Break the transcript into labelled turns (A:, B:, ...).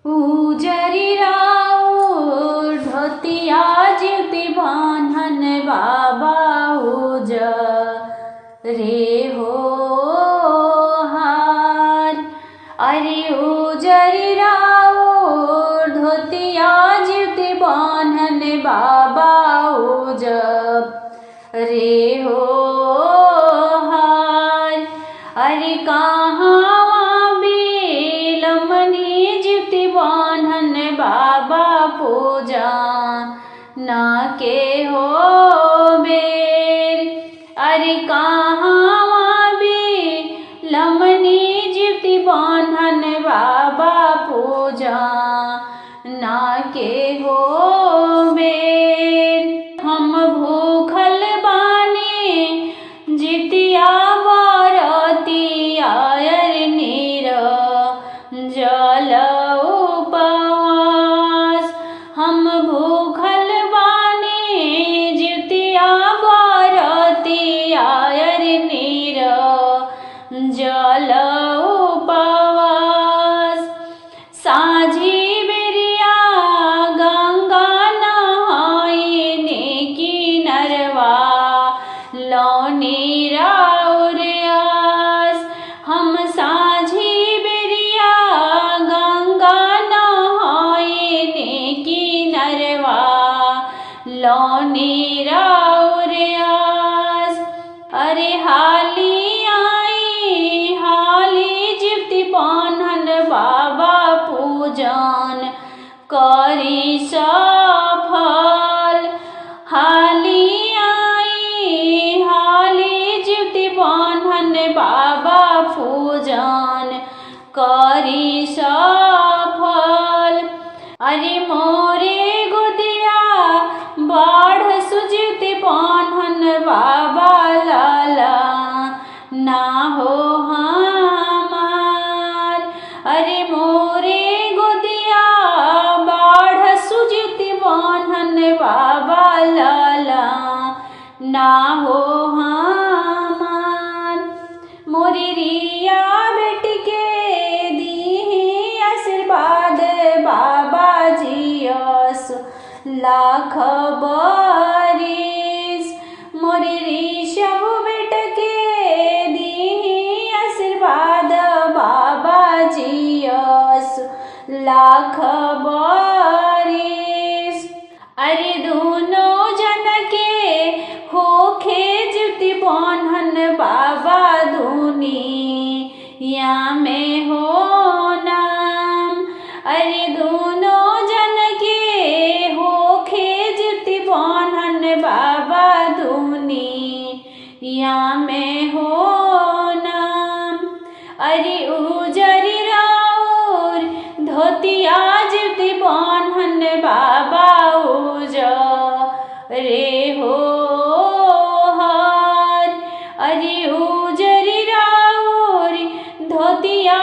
A: उजरी राउर धोतिया जिति बान्हन बाबा रे हो हार। अरे उजरी राउर धोतिया जिति बान्हन बाबा रे हो हार। अरे कहाँ बेलमनी जिति बान्हन बाबा पूजा ना के हो बेर। अरे कहाँ बेलमनी जिति बान्हन बाबा पूजा ना के हो बेर। हम भूखल बानी जितिया बारती आयर नीर जल उपवास। हम भूखल बानी जितिया बारती आयर नीर जल उपवास। साझी बेरिया गंगा नहाइने की नरवा लौनी राउर आस। हम साझी बेरिया गंगा नहाइने की नरवा लौनी राउर आस। अरे हाली आई हाली जिति बान्हन बाबा पूजन करी सफल। हाली आई हाली जिति बान्हन बाबा पूजन करी सफल। अरे मोरे गुदिया बाढ़ सुजिति बान्हन बाबा लाला ना हो हमार। अरे मोरे गुदिया बाढ़ सुजिति बान्हन बाबा लाला ना हो हमार। मोरी रिया बेटी के दी आशीर्वाद बाबा जियस लाख बरिस। मोरी ऋषभ बेट के दी आशीर्वाद बाबा जियस लाख बरिस। अरे दोनों जन के होखे जिति बान्हन बाबा दुनिया में हो नाम। अरे दोनों जन के होखे जिति बान्हन बाबा दुनिया में हो नाम। अरे उजरी राउर धोतिया जिति बान्हन बाबा रे हो हार। अरे उजरी राउर धोतिया